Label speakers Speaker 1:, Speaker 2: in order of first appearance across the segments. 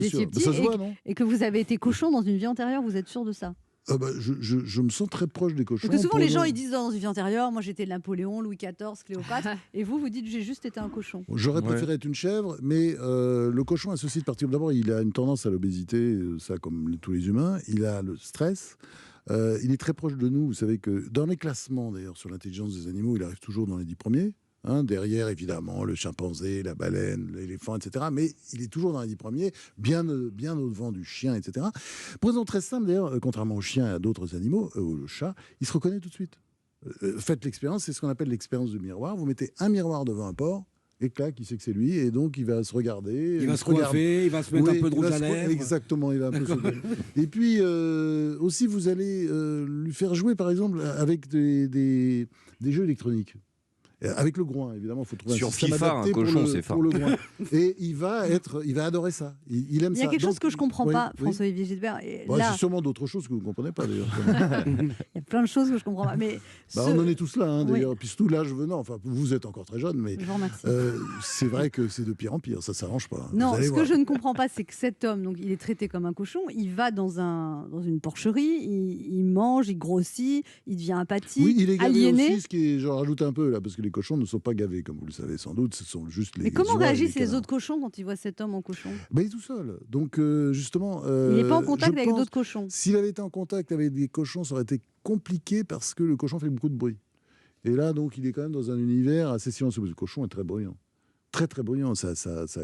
Speaker 1: Vous étiez
Speaker 2: Mais
Speaker 1: petit
Speaker 2: ça se voit, non?
Speaker 1: et que vous avez été cochon dans une vie antérieure, vous êtes sûr de ça?
Speaker 2: Je me sens très proche des cochons.
Speaker 1: Parce que souvent,
Speaker 2: pour
Speaker 1: les
Speaker 2: une-
Speaker 1: gens, ils disent dans une vie antérieure, moi j'étais Napoléon, Louis XIV, Cléopâtre, et vous dites j'ai juste été un cochon.
Speaker 2: J'aurais
Speaker 3: Ouais.
Speaker 2: préféré être une chèvre, mais le cochon a ceci de particulier. D'abord, il a une tendance à l'obésité, ça comme tous les humains. Il a le stress. Il est très proche de nous. Vous savez que dans les classements, d'ailleurs, sur l'intelligence des animaux, il arrive toujours dans les 10 premiers. Hein, derrière, évidemment, le chimpanzé, la baleine, l'éléphant, etc. Mais il est toujours dans les 10 premiers, bien au-devant du chien, etc. Pour une raison très simple, d'ailleurs, contrairement au chien et à d'autres animaux, au chat, il se reconnaît tout de suite. Faites l'expérience, c'est ce qu'on appelle l'expérience du miroir. Vous mettez un miroir devant un porc, et clac, il sait que c'est lui, et donc il va se regarder.
Speaker 4: Il va se coiffer, il va se mettre un peu de rouge à lèvres.
Speaker 2: Exactement, il va un peu se... Et puis, aussi, vous allez lui faire jouer, par exemple, avec des jeux électroniques. Avec le groin, évidemment, il faut trouver
Speaker 3: Sur
Speaker 2: un système
Speaker 3: FIFA,
Speaker 2: adapté
Speaker 3: un cochon, c'est
Speaker 2: pour
Speaker 3: fort.
Speaker 2: le groin. Et il va adorer ça. Il aime ça.
Speaker 1: Il y a quelque chose
Speaker 2: Donc,
Speaker 1: que je ne comprends
Speaker 2: oui,
Speaker 1: pas,
Speaker 2: oui.
Speaker 1: François-Olivier Gisbert. Et
Speaker 2: Bah,
Speaker 1: là,
Speaker 2: c'est sûrement d'autres choses que vous ne comprenez pas, d'ailleurs.
Speaker 1: il y a plein de choses que je ne comprends pas. Mais
Speaker 2: On en est tous là, hein,
Speaker 1: Oui.
Speaker 2: d'ailleurs. Puis surtout l'âge venant, enfin, vous êtes encore très jeune, mais
Speaker 1: Je vous remercie.
Speaker 2: c'est vrai que c'est de pire en pire, ça s'arrange pas.
Speaker 1: Non,
Speaker 2: Vous allez
Speaker 1: ce que
Speaker 2: voir.
Speaker 1: je ne comprends pas, c'est que cet homme, donc, il est traité comme un cochon, il va dans une porcherie, il mange, il grossit, il devient apathique,
Speaker 2: Oui, il est gavé
Speaker 1: aliéné.
Speaker 2: aussi, ce qui est, je rajoute un peu là, parce que les cochons ne sont pas gavés, comme vous le savez sans doute, ce sont juste les.
Speaker 1: Mais comment
Speaker 2: oies et
Speaker 1: réagissent les
Speaker 2: canards.
Speaker 1: autres cochons quand ils voient cet homme en cochon?
Speaker 2: Il est tout seul. Donc, justement.
Speaker 1: Il n'est pas en contact
Speaker 2: je
Speaker 1: avec
Speaker 2: pense-
Speaker 1: d'autres cochons.
Speaker 2: S'il avait été en contact avec des cochons, ça aurait été compliqué parce que le cochon fait beaucoup de bruit. Et là, donc, il est quand même dans un univers assez silencieux. Le cochon est très bruyant. Très, très bruyant. Ça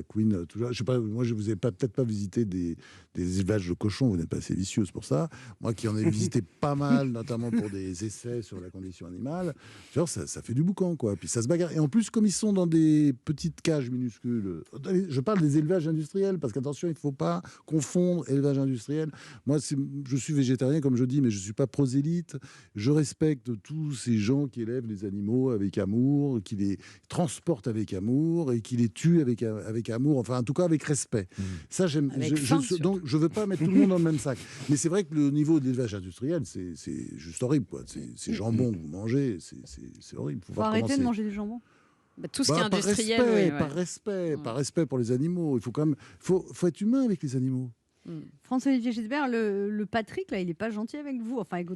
Speaker 2: couine toujours. Je sais pas, moi, je vous ai peut-être pas visité des élevages de cochons. Vous n'êtes pas assez vicieux, c'est pour ça. Moi qui en ai visité pas mal, notamment pour des essais sur la condition animale, genre, ça fait du boucan, quoi. Puis ça se bagarre. Et en plus, comme ils sont dans des petites cages minuscules, je parle des élevages industriels, parce qu'attention, il ne faut pas confondre élevage industriel. Moi, je suis végétarien, comme je dis, mais je ne suis pas prosélyte. Je respecte tous ces gens qui élèvent les animaux avec amour, qui les transportent avec amour et qui les tuent avec amour, enfin, en tout cas, avec respect. Ça, j'aime.
Speaker 1: Avec faim,
Speaker 2: Donc, je ne veux pas mettre tout le monde dans le même sac. Mais c'est vrai que le niveau de l'élevage industriel, c'est juste horrible, quoi. C'est jambon que vous mangez, c'est horrible.
Speaker 1: Il faut arrêter de manger du jambon.
Speaker 5: Tout ce qui est
Speaker 2: par
Speaker 5: industriel.
Speaker 2: respect,
Speaker 5: oui, ouais.
Speaker 2: par respect pour les animaux. Il faut quand même, faut être humain avec les animaux.
Speaker 1: François-Olivier Gisbert, le Patrick, là, il n'est pas gentil avec vous, enfin avec votre